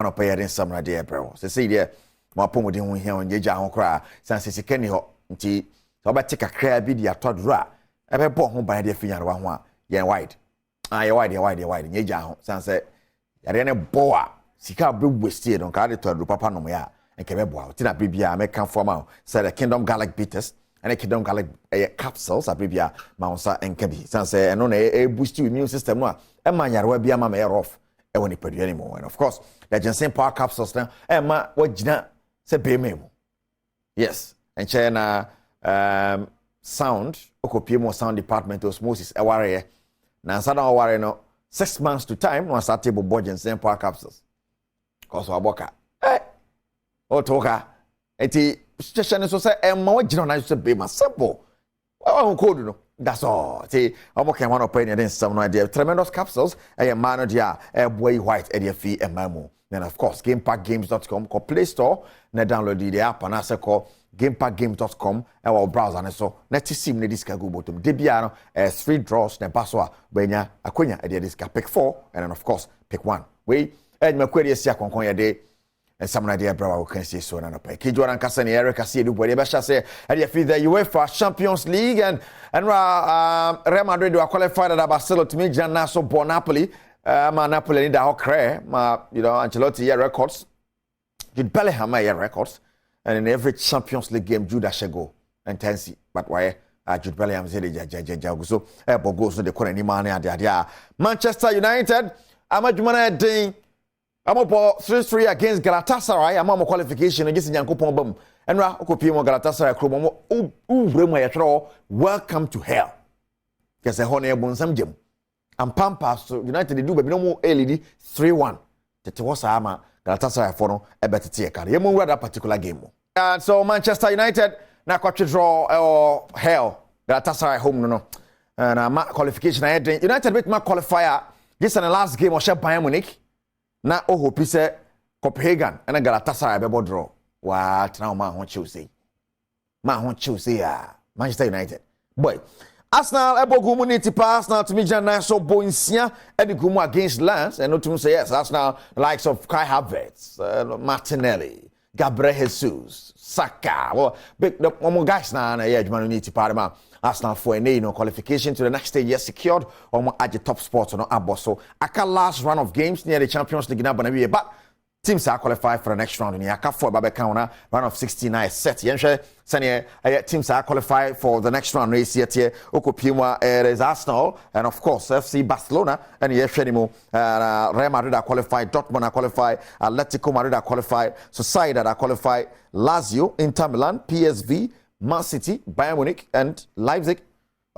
ono pay den samra de bro se say de mo apomodin ho hia onye gya ho kra san se sika ni ho nti so ba tika kra bi dia todro a ebe bo ho ban de afinya wa ho a ye wide ye wide nye gya ho san se yare ne bo a sika be waste don ka de todro papa no ya nke be bo a ti na bibia me kan forma say the Kingdom Garlic Bitters and a Kingdom Garlic capsules abibia ma onsa enka bi san se eno na boost immune system no a e ma yare wa bia ma me rough e woni padu anymore. And of course the ginseng power capsules now ma wagina se be memo. Yes, and China sound okopie sound department osmosis e ware na sada ware no 6 months to time no start table board ginseng power capsules cause waboka otoka eti situation so say ma wagina na so be ma simple wa code no. That's all. See, I'm okay. One opinion then some idea. Tremendous capsules. A man dia boy white area fee and mamu. Then of course, GamePackGames.com. Call Play Store. Na download the app and I say call GamePackGames.com. Our browser and so. Net sim ne diska go bottom. Debiano as free draws ne baswa. Benya akonya area diska pick 4 and then of course pick 1. We and makwedi sia konkonya day. And some idea, bro, can see so na pay. Kijuan Kasani Eric see the boy Besha say and if the UEFA Champions League and Real Madrid are qualified at Barcelona to meet Gian Naso Napoli. Napoli need a cray, Ancelotti year records. Jude Bellingham year records. And in every Champions League game, Jude Ashego and Tensi. But why Jude Bellingham said so goes to the corner money and Manchester United, Amajumana Ding. I'm up 3-3 against Galatasaray. I'm on qualification against Yankopon Bum. And Okopimo Galatasaray Kromo. Welcome to hell. Because a honey bonsam gem. And Pampas United do but no more LED 3-1. That was Ama Galatasaray for no a better tier card. You move that particular game. And so Manchester United now got to draw or hell. Galatasaray home no. And qualification I had United with my qualifier. This is the last game of Bayern Munich. Na hope say Copenhagen and Galatasaray be draw. What now man won Chelsea. Man won Chelsea Manchester United. Boy, Arsenal ebo gumu ni pass now to me Jan so boinsia and gumu against Lens and not to say yes Arsenal likes of Kai Havertz, Martinelli, Gabriel Jesus, Saka. Well, big the one guys now na yeah man need to Arsenal for a qualification to the next stage yes secured or at the top spot no abo so aka last round of games near the Champions League na bana but teams are qualified for the next round in aka for Babeka round of 69 set yenhwe sane teams are qualified for the next round race here okopimwa is Arsenal and of course FC Barcelona and yefenimo Real Madrid are qualified, Dortmund are qualified, Atletico Madrid are qualified, Sociedad are qualified, Lazio, Inter Milan, PSV, Man City, Bayern Munich, and Leipzig.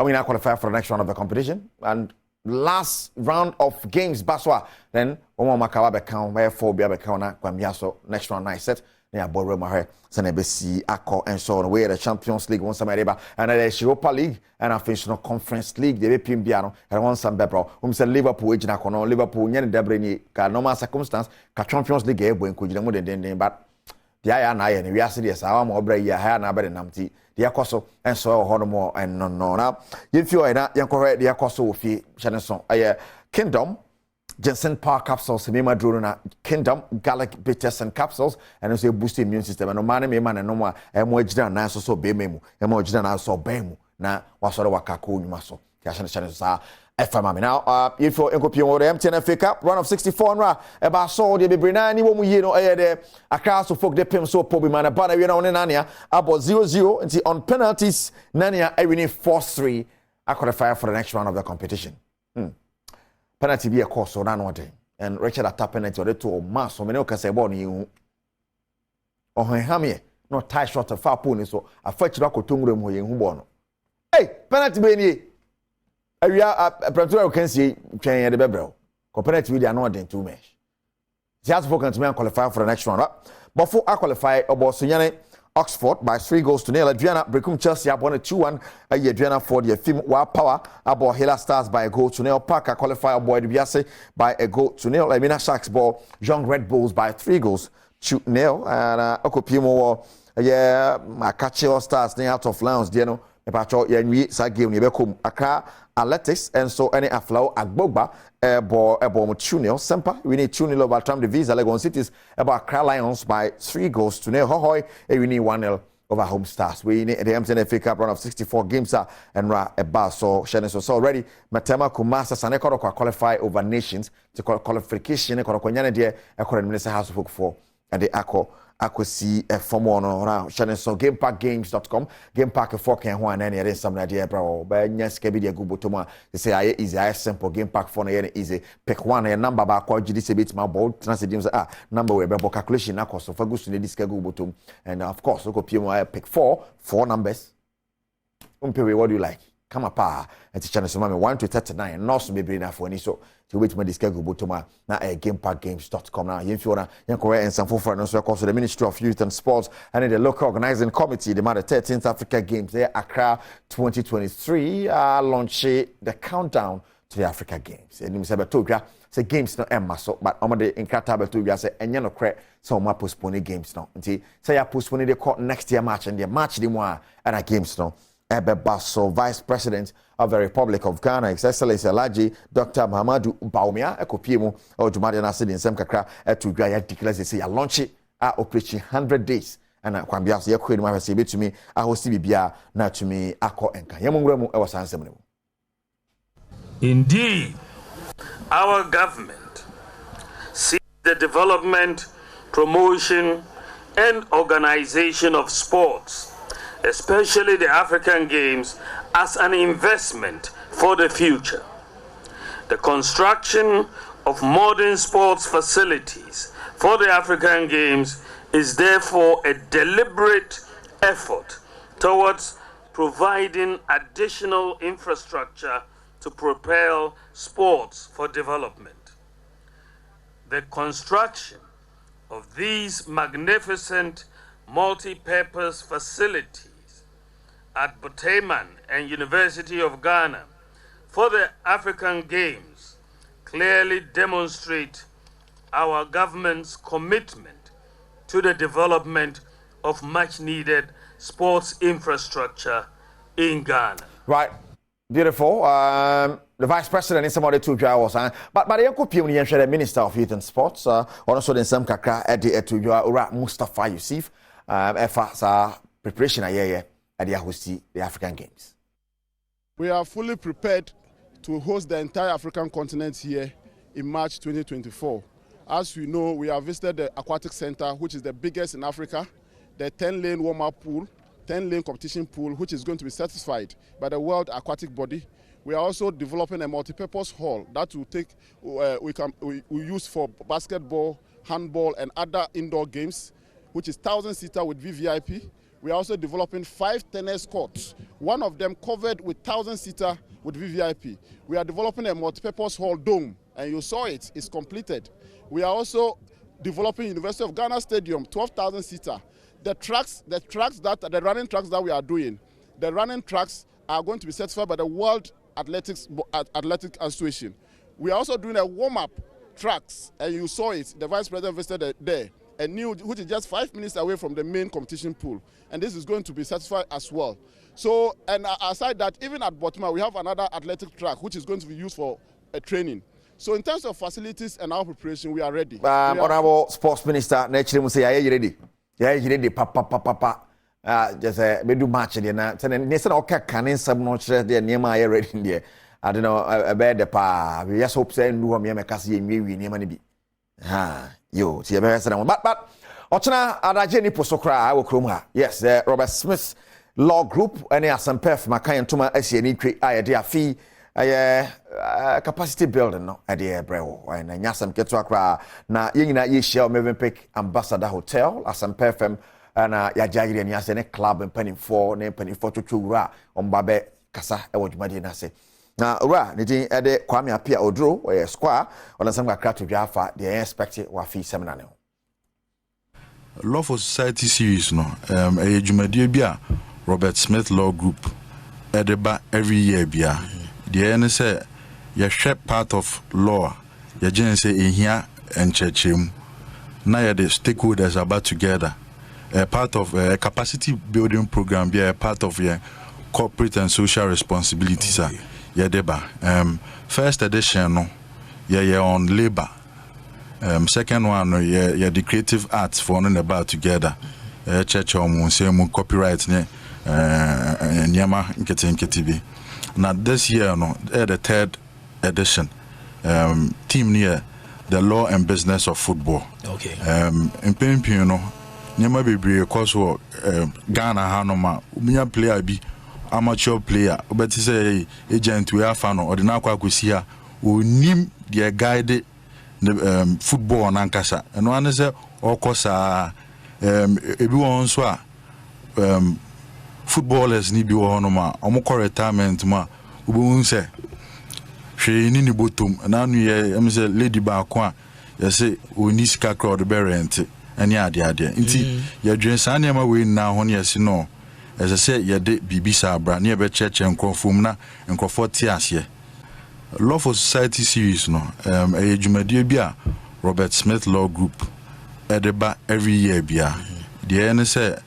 We now qualify for the next round of the competition. And last round of games, Baswa. Then, Omo Makawa Bekao, where 4 Biabekana, Kwamiaso, next round, nice set. Near Borre Mahe, Senebesi, Akko, and so on. Where the Champions League, one Samariba, and the Europa League, and a National Conference League, the Pim Biano, and one Sam Bebro, whom said Liverpool, Jinakono, Liverpool, Yen Debrini, normal circumstance, Champions League, when could you know but. The aya na ye we ase yes awa mo bra ye ha na be namti de yakoso enso ho no mo en no na ye fi o na ye kohwe de yakoso wo fi hye so aye Kingdom Ginseng Power Capsules me ma duro na Kingdom Garlic Bitters and Capsules and so boost immune system and no man me man no mo e mo agina na so be memu e mo agina na so be mu na wasoro wakako nyuma so ya hye so FM now if you encopy on the MTN FA Cup run of 64 ra eba so de bebrina ni wo mu yi no de akra so folk de pem so pobi man ba na we na on nania about 0-0 until on penalties nania I winning 4-3 I qualify for the next round of the competition penalty be a course so na no dey and Richard attack penalty or to mass so many can say ball ni hu o han me no tie shot of foul ni so afachira kotomure mu ye hu ball no hey penalty be ni Area Pretoria can see training the Bebel. Compared to the not too much. She has spoken to me and qualified for the next round. But for I qualify about Sunyane Oxford by 3-0. Adriana Brecum Chelsea up 1-2-1. Adriana for the film Wow Power about Hela Stars by a goal to Neil Parker qualify about Biase by a goal to Neil. Lamina Sharks ball Young Red Bulls by 3-0 and Okopimo Makachi All Stars out of Lions, epacho yenwi sa game ne bekom Accra Athletics enso ene Aflao Agbogba ebo mo Tunil Semper we need Tunil over Tram the Visa Legon Cities about Accra Lions by 3-0 Hohoi we need 1-0 over Home Stars. We need the MTN FA Cup run of 64 games and so Sheneso so already Matema Kumasa Saneko qualify over nations to qualification e kwanyane de e Minister House of Folk for and the see a form on around Sheneso gamepackgames.com gamepack 4 can one and there is some idea bro but yes kebi de gubotoma they say I easy I simple gamepack 4 na easy pick one a number ba kwa GDC bit my board transit games number we be calculation na cost for gusto ne diska gubotom and of course we go PM pick 4 numbers what do you like come up and channel so 1 to 39 no so be bring na for any so to wait my discuss go bottom na gamepackgames.com now you feel na yan correct and some for no so the Ministry of Youth and Sports and the local organizing committee the 13th Africa Games there Accra 2023 launch the countdown to the Africa Games and you say betogwa say games no emma so but omade inkrata betogwa say enye no kre so ma postpone games no nti say ya postpone the next year match and the match the one and games no Ebe Basso, Vice President of the Republic of Ghana, His Excellency Alhaji Dr. Muhammadu Baumia, Ekopiemu, or Jumadi Nasir in Semkakra, to Gaya declares they say, I launch it, operation 100 days. And I can be asked, you might say to me, I will see Bia, not to me, Ako and Kayamungremu, I was answering. Indeed, our government sees the development, promotion, and organization of sports, especially the African Games, as an investment for the future. The construction of modern sports facilities for the African Games is therefore a deliberate effort towards providing additional infrastructure to propel sports for development. The construction of these magnificent multi-purpose facilities at Boteman and University of Ghana for the African Games clearly demonstrate our government's commitment to the development of much-needed sports infrastructure in Ghana. Right, beautiful. The Vice President is somebody to was but the Yanko the Minister of Youth and Sports, also in some kakra at the Mustafa Yusuf, preparation at the African Games. We are fully prepared to host the entire African continent here in March 2024. As you know, we have visited the Aquatic Center, which is the biggest in Africa, the 10-lane warm-up pool, 10-lane competition pool, which is going to be certified by the World Aquatic Body. We are also developing a multi-purpose hall that will take, we use for basketball, handball, and other indoor games, which is 1,000-seater with VVIP. We are also developing 5 tennis courts, one of them covered with 1,000-seater with VVIP. We are developing a multi-purpose hall dome, and you saw it, it's completed. We are also developing University of Ghana Stadium, 12,000-seater. The running tracks that we are doing, the running tracks are going to be certified by the World Athletic Association. We are also doing a warm-up tracks, and you saw it, the Vice President visited there. A new, which is just 5 minutes away from the main competition pool, and this is going to be certified as well. So, and aside that, even at Badwam, we have another athletic track which is going to be used for training. So, in terms of facilities and our preparation, we are ready. Honorable Sports Minister, naturally, say, "Are you ready? Yeah, you ready? Papa. Just we do match there now. So, next time, okay, can in some not there. Near my ready there. I don't know. A bed pa. We just hope say no me make us we near money be. Yo, see a say but Ochana adaje ni posokra I will chrome her. Yes, Robert Smith Law Group any asampef makan tuma asi ni twe ayede afi capacity building no ade brewo na nyasam keto akra na yenyina ye share Movenpick Ambassador Hotel asampef na yajagire ni ase ne club mpanimfo ne mpanimfo twetwura ombabe kasa e wodwumade na se na ora ne din ede Kwame Apia Odro square ona sam kakra to dwafa the expect wa fi seminar ne Law for Society series no a dwumadie bia Robert Smith Law Group edeba every year bia the ene say you share part of law you gen say ehia enchechem na ya the stakeholders about together a part of a capacity building program be a part of corporate and social responsibilities are yedeba. First edition no yeah on labor. Second one yeah the creative arts for on about together. Church same copyright ne nyama nkete bi. Now this year no the third edition. Team near the law and business of football. Okay. In Pimpino no nyama bebre cause Ghana hanoma umiya player bi amateur player obeti say agent we afa no ordinary kwakwesi a onim the guide the football nankasa eno ane say okosa ebi won so a footballers ni bi wo no ma omukọ retirement ma obo say hwe ni botom na anu ye em say lady ba ko a ye say oni sika crowd be rent ani ade nti ye dwen san ne ma we na ho ne ye si no as I say ye de bibi sa bra ne be cheche nkrofom na nkrofo ti ase Law for Society series no a jumadie bi a Robert Smith Law Group edeba every year bia the ene say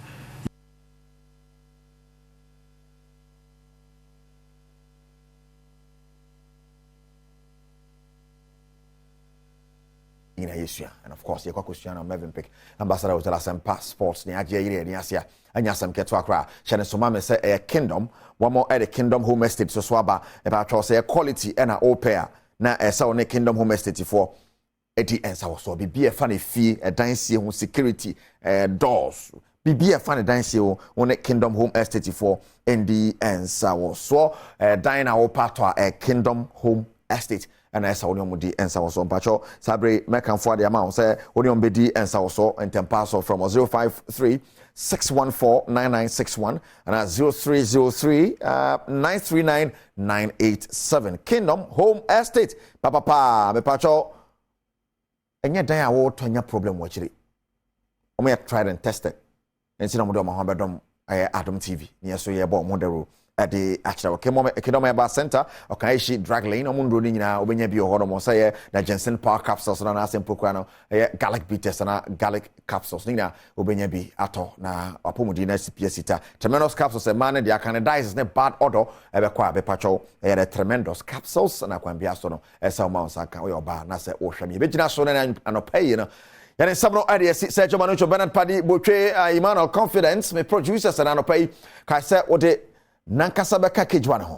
and of course, your question on Melvin Pick, Ambassador of the Lasempa Sports, Niagia, Niasia, and Yasam Ketwakra, Shannon Somame say a kingdom, one more at a kingdom home estate, so swaba, about say a quality and a au pair, now a sound kingdom home estate for 80 and so be a funny fee, a dynasty on security, doors. Be a funny dynasty on a kingdom home estate for ND and so dine our part a kingdom home estate. And as only on the answer was on Pacho, Sabre Mekan for the amount, say, only on BD answer also, and 10 parcel from 053 614 9961 and at 0303 939 987. Kingdom Home Estate. Papa, me Pacho. And yet, I will turn your problem watch it. I may tried and tested. And see, I'm doing my Badwam Adom TV. Yes, so you're about Mondero. At the actual Kingdom Bar Center, or Kaishi Drag Lane, or Mundo Nina, Obenya Bio Hormon, say, the Jensen Park capsules, and I send Procano, Gallic Beaters, and Gallic capsules, Nina, Obenya Bi, Ato, na Apomodina, CPSita, tremendous capsules, and man, the Acanadize is not bad order, ever quite be patrol, a tremendous capsules, and I can be astono, as some mounts I can or bar, Nasa Oshami, Vigina Sonan and pay, you know. And in several ideas, Sergio Manucho, Bernard Paddy, Boucher, Emmanuel Confidence, my producers, and I pay, Kaisa, what they Nankasa beka kejwana ho